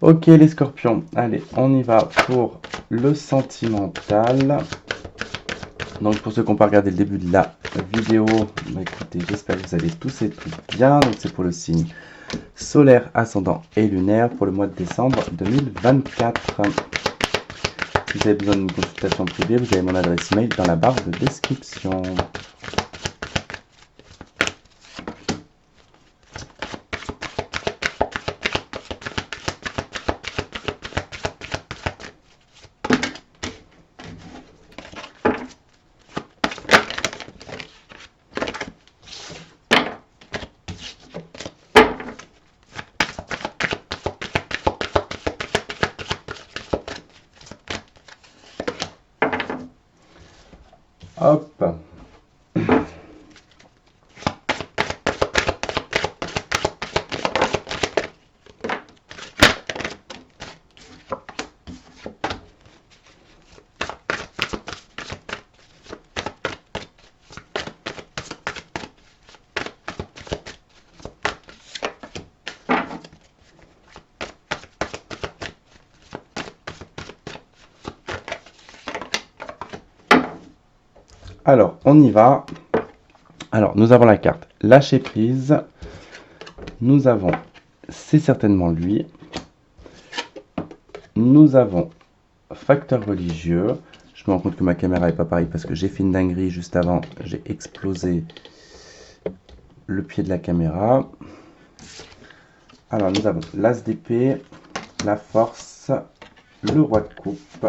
Ok les scorpions, allez, on y va pour le sentimental. Donc pour ceux qui n'ont pas regardé le début de la vidéo, bah écoutez, j'espère que vous allez tous et toutes bien. Donc c'est pour le signe solaire, ascendant et lunaire pour le mois de décembre 2024. Si vous avez besoin d'une consultation privée, vous avez mon adresse email dans la barre de description. Hop. Alors, on y va. Alors, nous avons la carte lâcher prise. Nous avons, c'est certainement lui. Nous avons facteur religieux. Je me rends compte que ma caméra n'est pas pareille parce que j'ai fait une dinguerie juste avant. J'ai explosé le pied de la caméra. Alors, nous avons l'as d'épée, la force, le roi de coupe,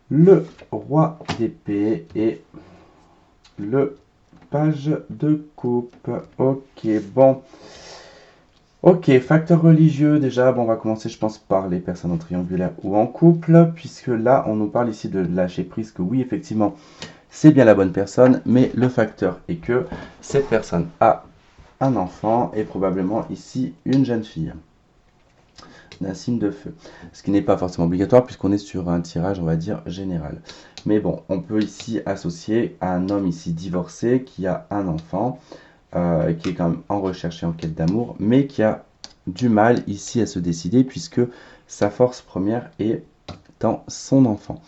le roi d'épée et le page de coupe. Ok, bon. Ok, facteur religieux, déjà, bon, on va commencer, je pense, par les personnes en triangulaire ou en couple, puisque là, on nous parle ici de lâcher prise, que oui, effectivement, c'est bien la bonne personne, mais le facteur est que cette personne a un enfant et probablement ici une jeune fille d'un signe de feu, ce qui n'est pas forcément obligatoire puisqu'on est sur un tirage, on va dire, général. Mais bon, on peut ici associer à un homme ici divorcé qui a un enfant, qui est quand même en recherche et en quête d'amour, mais qui a du mal ici à se décider puisque sa force première est dans son enfant.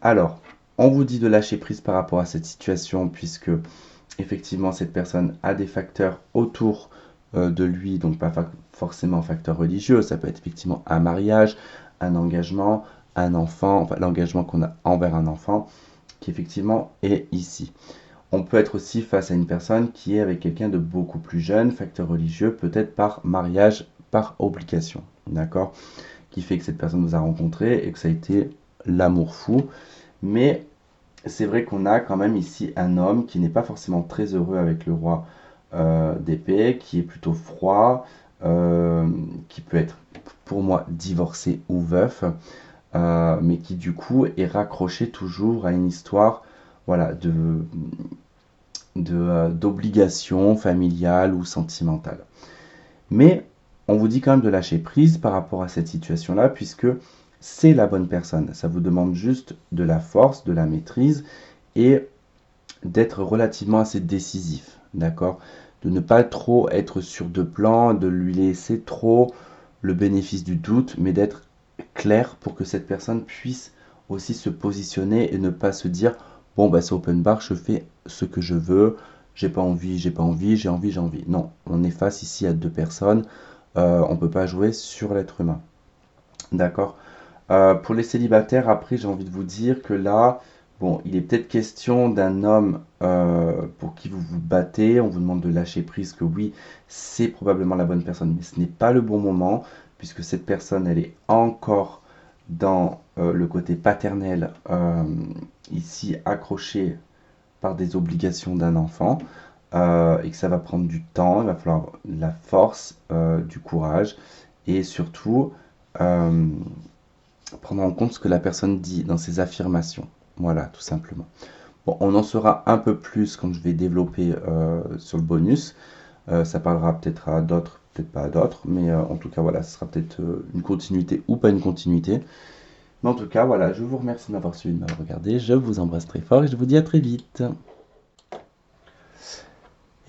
Alors, on vous dit de lâcher prise par rapport à cette situation puisque effectivement cette personne a des facteurs autour de lui, donc pas forcément un facteur religieux, ça peut être effectivement un mariage, un engagement, un enfant, enfin l'engagement qu'on a envers un enfant qui effectivement est ici. On peut être aussi face à une personne qui est avec quelqu'un de beaucoup plus jeune, facteur religieux, peut-être par mariage, par obligation, d'accord, qui fait que cette personne vous a rencontré et que ça a été l'amour fou. Mais c'est vrai qu'on a quand même ici un homme qui n'est pas forcément très heureux avec le roi d'épée, qui est plutôt froid, qui peut être pour moi divorcé ou veuf, mais qui du coup est raccroché toujours à une histoire, voilà, d'obligation familiale ou sentimentale. Mais on vous dit quand même de lâcher prise par rapport à cette situation-là, puisque c'est la bonne personne. Ça vous demande juste de la force, de la maîtrise et d'être relativement assez décisif, d'accord? De ne pas trop être sur deux plans, de lui laisser trop le bénéfice du doute, mais d'être clair pour que cette personne puisse aussi se positionner et ne pas se dire bon bah c'est open bar, je fais ce que je veux, j'ai pas envie, j'ai pas envie, j'ai envie, j'ai envie. Non, on est face ici à deux personnes, on peut pas jouer sur l'être humain. D'accord. Pour les célibataires, après, j'ai envie de vous dire que là, bon, il est peut-être question d'un homme pour qui vous vous battez. On vous demande de lâcher prise, que oui, c'est probablement la bonne personne, mais ce n'est pas le bon moment, puisque cette personne, elle est encore dans le côté paternel, ici accrochée par des obligations d'un enfant, et que ça va prendre du temps, il va falloir la force, du courage, et surtout prendre en compte ce que la personne dit dans ses affirmations. Voilà, tout simplement. Bon, on en saura un peu plus quand je vais développer sur le bonus. Ça parlera peut-être à d'autres, peut-être pas à d'autres, mais en tout cas, voilà, ce sera peut-être une continuité ou pas une continuité. Mais en tout cas, voilà, je vous remercie de m'avoir suivi, de m'avoir regardé. Je vous embrasse très fort et je vous dis à très vite.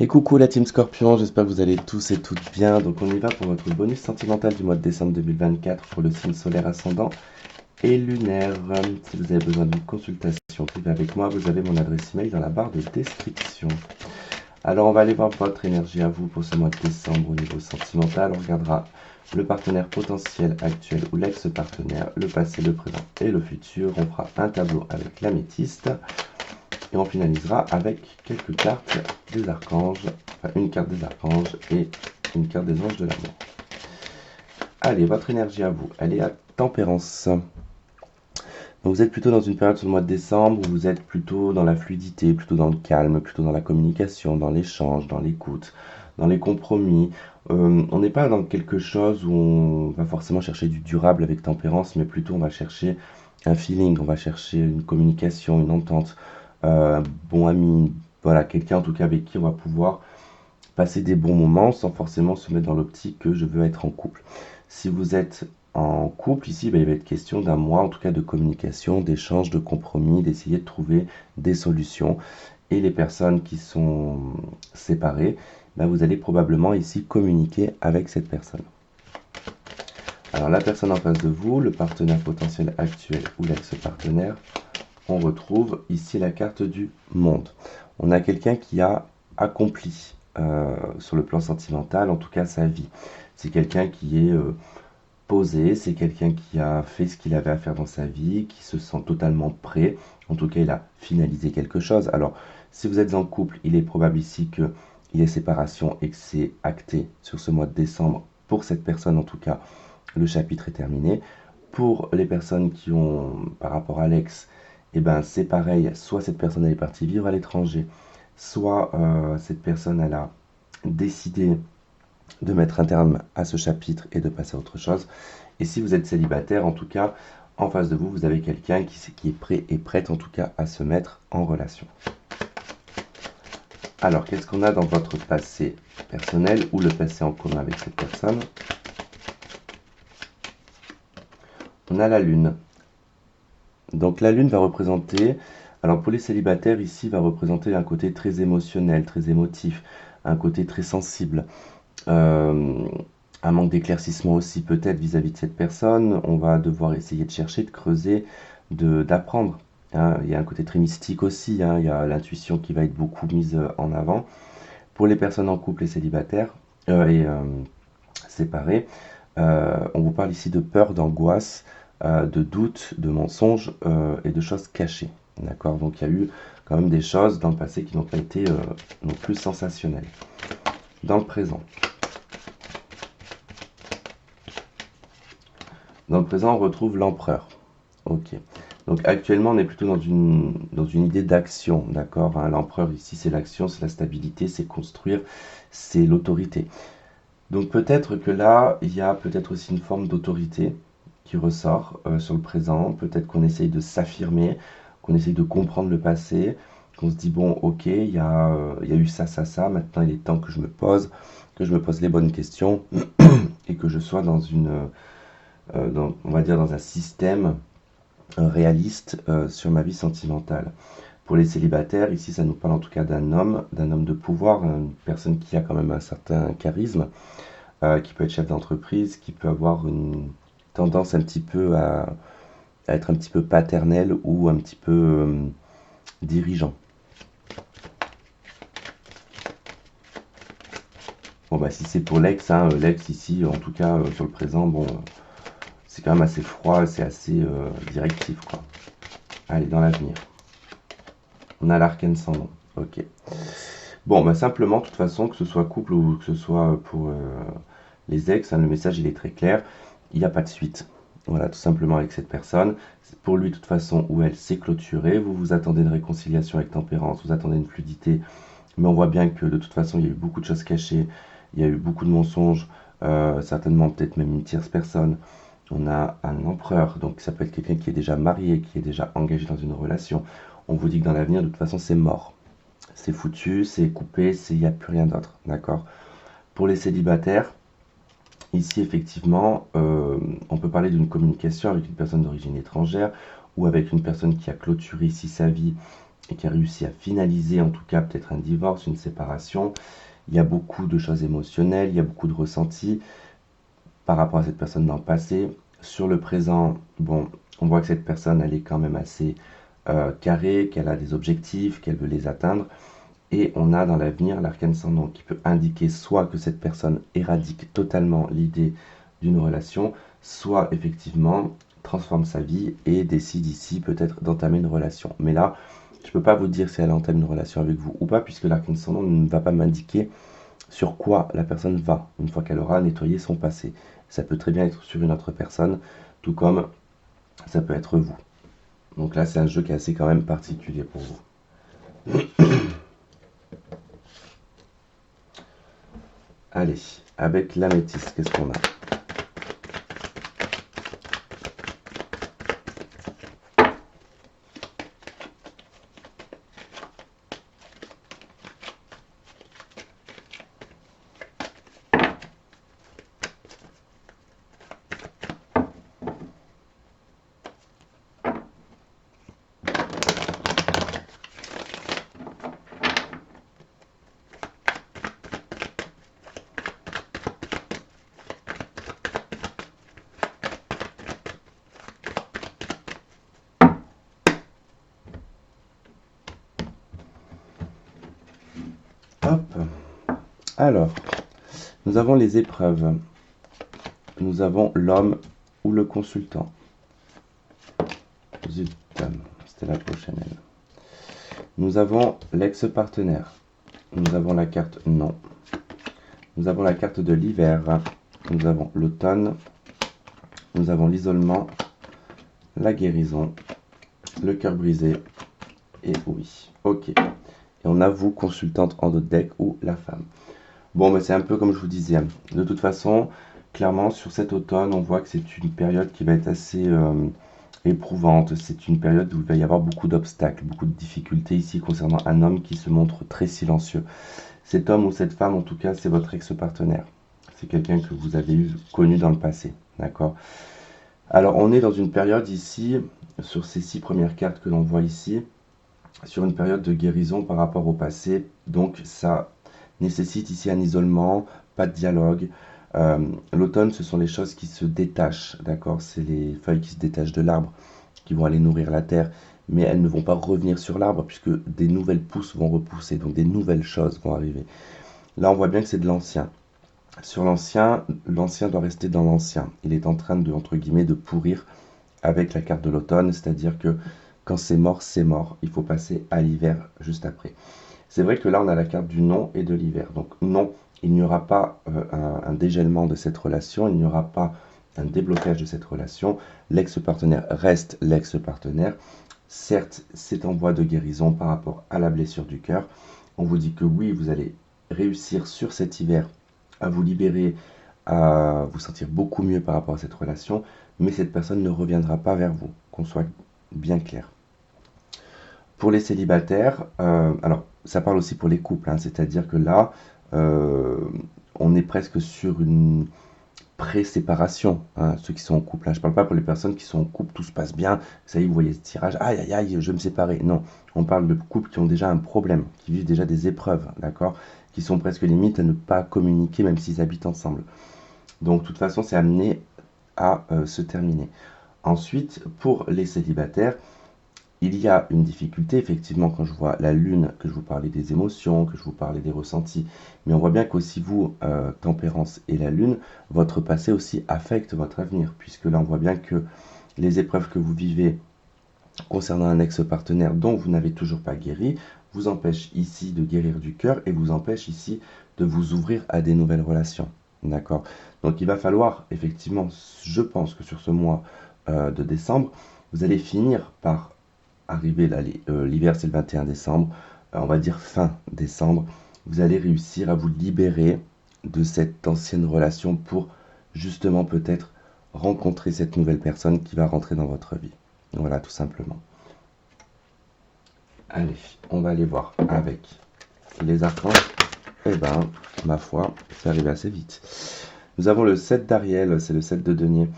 Et coucou la team Scorpion, j'espère que vous allez tous et toutes bien. Donc on y va pour votre bonus sentimental du mois de décembre 2024 pour le signe solaire ascendant et lunaire. Si vous avez besoin d'une consultation privée avec moi, vous avez mon adresse email dans la barre de description. Alors on va aller voir votre énergie à vous pour ce mois de décembre au niveau sentimental. On regardera le partenaire potentiel actuel ou l'ex-partenaire, le passé, le présent et le futur. On fera un tableau avec l'améthyste. Et on finalisera avec quelques cartes des archanges, enfin une carte des archanges et une carte des anges de l'amour. Allez, votre énergie à vous, elle est à Tempérance. Donc vous êtes plutôt dans une période sur le mois de décembre où vous êtes plutôt dans la fluidité, plutôt dans le calme, plutôt dans la communication, dans l'échange, dans l'écoute, dans les compromis. On n'est pas dans quelque chose où on va forcément chercher du durable avec Tempérance, mais plutôt on va chercher un feeling, on va chercher une communication, une entente. Un bon ami, voilà, quelqu'un en tout cas avec qui on va pouvoir passer des bons moments sans forcément se mettre dans l'optique que je veux être en couple. Si vous êtes en couple ici, il va être question d'un mois en tout cas de communication, d'échange, de compromis, d'essayer de trouver des solutions. Et les personnes qui sont séparées, vous allez probablement ici communiquer avec cette personne. Alors la personne en face de vous, le partenaire potentiel actuel ou l'ex-partenaire, on retrouve ici la carte du monde. On a quelqu'un qui a accompli sur le plan sentimental, en tout cas sa vie. C'est quelqu'un qui est posé, c'est quelqu'un qui a fait ce qu'il avait à faire dans sa vie, qui se sent totalement prêt. En tout cas, il a finalisé quelque chose. Alors, si vous êtes en couple, il est probable ici qu'il y ait séparation et que c'est acté sur ce mois de décembre. Pour cette personne, en tout cas, le chapitre est terminé. Pour les personnes qui ont, par rapport à l'ex, c'est pareil, soit cette personne elle est partie vivre à l'étranger, soit cette personne elle a décidé de mettre un terme à ce chapitre et de passer à autre chose. Et si vous êtes célibataire, en tout cas, en face de vous, vous avez quelqu'un qui est prêt et prête en tout cas à se mettre en relation. Alors, qu'est-ce qu'on a dans votre passé personnel ou le passé en commun avec cette personne? On a la lune. Donc la lune va représenter, alors pour les célibataires ici, va représenter un côté très émotionnel, très émotif, un côté très sensible, un manque d'éclaircissement aussi peut-être vis-à-vis de cette personne. On va devoir essayer de chercher, de creuser, d'apprendre. Hein. Il y a un côté très mystique aussi, hein. Il y a l'intuition qui va être beaucoup mise en avant. Pour les personnes en couple et célibataires et séparées, on vous parle ici de peur, d'angoisse, de doutes, de mensonges et de choses cachées. D'accord? Donc il y a eu quand même des choses dans le passé qui n'ont pas été non plus sensationnelles. Dans le présent. Dans le présent, on retrouve l'empereur. Ok. Donc actuellement, on est plutôt dans une idée d'action. D'accord? Hein, l'empereur ici, c'est l'action, c'est la stabilité, c'est construire, c'est l'autorité. Donc peut-être que là, il y a peut-être aussi une forme d'autorité qui ressort sur le présent. Peut-être qu'on essaye de s'affirmer, qu'on essaye de comprendre le passé, qu'on se dit, bon, ok, il y a eu ça, ça, ça, maintenant il est temps que je me pose les bonnes questions et que je sois dans on va dire dans un système réaliste sur ma vie sentimentale. Pour les célibataires, ici ça nous parle en tout cas d'un homme de pouvoir, une personne qui a quand même un certain charisme, qui peut être chef d'entreprise, qui peut avoir une tendance un petit peu à être un petit peu paternel ou un petit peu dirigeant. Bon si c'est pour l'ex, hein, l'ex ici, en tout cas sur le présent, c'est quand même assez froid, c'est assez directif quoi. Allez, dans l'avenir. On a l'arcane sans nom. Ok. Bon, simplement, de toute façon, que ce soit couple ou que ce soit pour les ex, hein, le message il est très clair. Il n'y a pas de suite. Voilà, tout simplement avec cette personne. Pour lui, de toute façon, ou elle, c'est clôturé. Vous attendez une réconciliation avec Tempérance, vous attendez une fluidité. Mais on voit bien que de toute façon, il y a eu beaucoup de choses cachées. Il y a eu beaucoup de mensonges. Certainement, peut-être même une tierce personne. On a un empereur, donc ça peut être quelqu'un qui est déjà marié, qui est déjà engagé dans une relation. On vous dit que dans l'avenir, de toute façon, c'est mort. C'est foutu, c'est coupé, il n'y a plus rien d'autre. D'accord? Pour les célibataires, ici, effectivement, on peut parler d'une communication avec une personne d'origine étrangère ou avec une personne qui a clôturé ici sa vie et qui a réussi à finaliser en tout cas peut-être un divorce, une séparation. Il y a beaucoup de choses émotionnelles, il y a beaucoup de ressentis par rapport à cette personne dans le passé. Sur le présent, bon, on voit que cette personne, elle est quand même assez carrée, qu'elle a des objectifs, qu'elle veut les atteindre. Et on a dans l'avenir l'arcane sans nom qui peut indiquer soit que cette personne éradique totalement l'idée d'une relation, soit effectivement transforme sa vie et décide ici peut-être d'entamer une relation. Mais là, je ne peux pas vous dire si elle entame une relation avec vous ou pas, puisque l'arcane sans nom ne va pas m'indiquer sur quoi la personne va, une fois qu'elle aura nettoyé son passé. Ça peut très bien être sur une autre personne, tout comme ça peut être vous. Donc là, c'est un jeu qui est assez quand même particulier pour vous. Allez, avec l'améthyste, qu'est-ce qu'on a? Hop. Alors, nous avons les épreuves. Nous avons l'homme ou le consultant. Zut, c'était la prochaine. Nous avons l'ex-partenaire. Nous avons la carte non. Nous avons la carte de l'hiver. Nous avons l'automne. Nous avons l'isolement, la guérison, le cœur brisé et oui. Ok. Et on a vous, consultante en dos de deck ou la femme. Bon, mais c'est un peu comme je vous disais. De toute façon, clairement, sur cet automne, on voit que c'est une période qui va être assez éprouvante. C'est une période où il va y avoir beaucoup d'obstacles, beaucoup de difficultés ici concernant un homme qui se montre très silencieux. Cet homme ou cette femme, en tout cas, c'est votre ex-partenaire. C'est quelqu'un que vous avez connu dans le passé. D'accord? Alors, on est dans une période ici, sur ces 6 premières cartes que l'on voit ici, sur une période de guérison par rapport au passé. Donc, ça nécessite ici un isolement, pas de dialogue. L'automne, ce sont les choses qui se détachent, d'accord? C'est les feuilles qui se détachent de l'arbre, qui vont aller nourrir la terre, mais elles ne vont pas revenir sur l'arbre, puisque des nouvelles pousses vont repousser, donc des nouvelles choses vont arriver. Là, on voit bien que c'est de l'ancien. Sur l'ancien, l'ancien doit rester dans l'ancien. Il est en train de, entre guillemets, de pourrir avec la carte de l'automne, c'est-à-dire que quand c'est mort, c'est mort. Il faut passer à l'hiver juste après. C'est vrai que là, on a la carte du non et de l'hiver. Donc non, il n'y aura pas un dégèlement de cette relation, il n'y aura pas un déblocage de cette relation. L'ex-partenaire reste l'ex-partenaire. Certes, c'est en voie de guérison par rapport à la blessure du cœur. On vous dit que oui, vous allez réussir sur cet hiver à vous libérer, à vous sentir beaucoup mieux par rapport à cette relation, mais cette personne ne reviendra pas vers vous, qu'on soit bien clair. Pour les célibataires, alors ça parle aussi pour les couples, hein, c'est-à-dire que là, on est presque sur une pré-séparation, hein, ceux qui sont en couple. Hein. Je ne parle pas pour les personnes qui sont en couple, tout se passe bien, ça y est, vous voyez ce tirage, aïe aïe aïe, je vais me séparer. Non, on parle de couples qui ont déjà un problème, qui vivent déjà des épreuves, d'accord, qui sont presque limite à ne pas communiquer même s'ils habitent ensemble. Donc de toute façon, c'est amené à se terminer. Ensuite, pour les célibataires, il y a une difficulté, effectivement, quand je vois la lune, que je vous parlais des émotions, que je vous parlais des ressentis, mais on voit bien qu'aussi vous, Tempérance et la lune, votre passé aussi affecte votre avenir, puisque là on voit bien que les épreuves que vous vivez concernant un ex-partenaire dont vous n'avez toujours pas guéri, vous empêchent ici de guérir du cœur et vous empêchent ici de vous ouvrir à des nouvelles relations. D'accord? Donc il va falloir, effectivement, je pense que sur ce mois de décembre, vous allez finir par arriver là, l'hiver c'est le 21 décembre, on va dire fin décembre, vous allez réussir à vous libérer de cette ancienne relation pour justement peut-être rencontrer cette nouvelle personne qui va rentrer dans votre vie. Voilà, tout simplement. Allez, on va aller voir avec les archanges. Eh ben, ma foi, c'est arrivé assez vite. Nous avons le 7 d'Ariel, c'est le 7 de denier.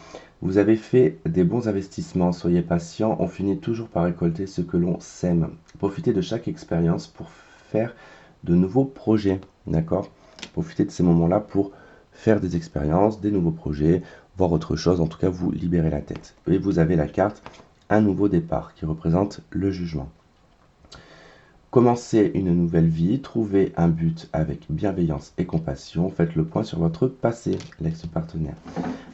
Vous avez fait des bons investissements, soyez patient, on finit toujours par récolter ce que l'on sème. Profitez de chaque expérience pour faire de nouveaux projets, d'accord? Profitez de ces moments-là pour faire des expériences, des nouveaux projets, voir autre chose, en tout cas vous libérez la tête. Et vous avez la carte un nouveau départ qui représente le jugement. Commencez une nouvelle vie, trouvez un but avec bienveillance et compassion, faites le point sur votre passé, l'ex-partenaire.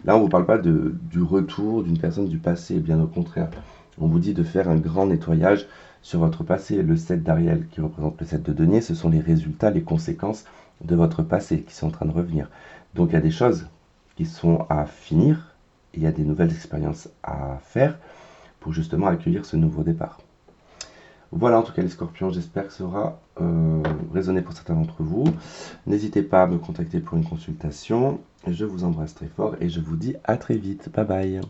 Là, on ne vous parle pas du retour d'une personne du passé, bien au contraire. On vous dit de faire un grand nettoyage sur votre passé. Le 7 d'Ariel, qui représente le 7 de denier, ce sont les résultats, les conséquences de votre passé qui sont en train de revenir. Donc il y a des choses qui sont à finir, il y a des nouvelles expériences à faire pour justement accueillir ce nouveau départ. Voilà en tout cas les scorpions, j'espère que ça aura résonné pour certains d'entre vous. N'hésitez pas à me contacter pour une consultation. Je vous embrasse très fort et je vous dis à très vite. Bye bye.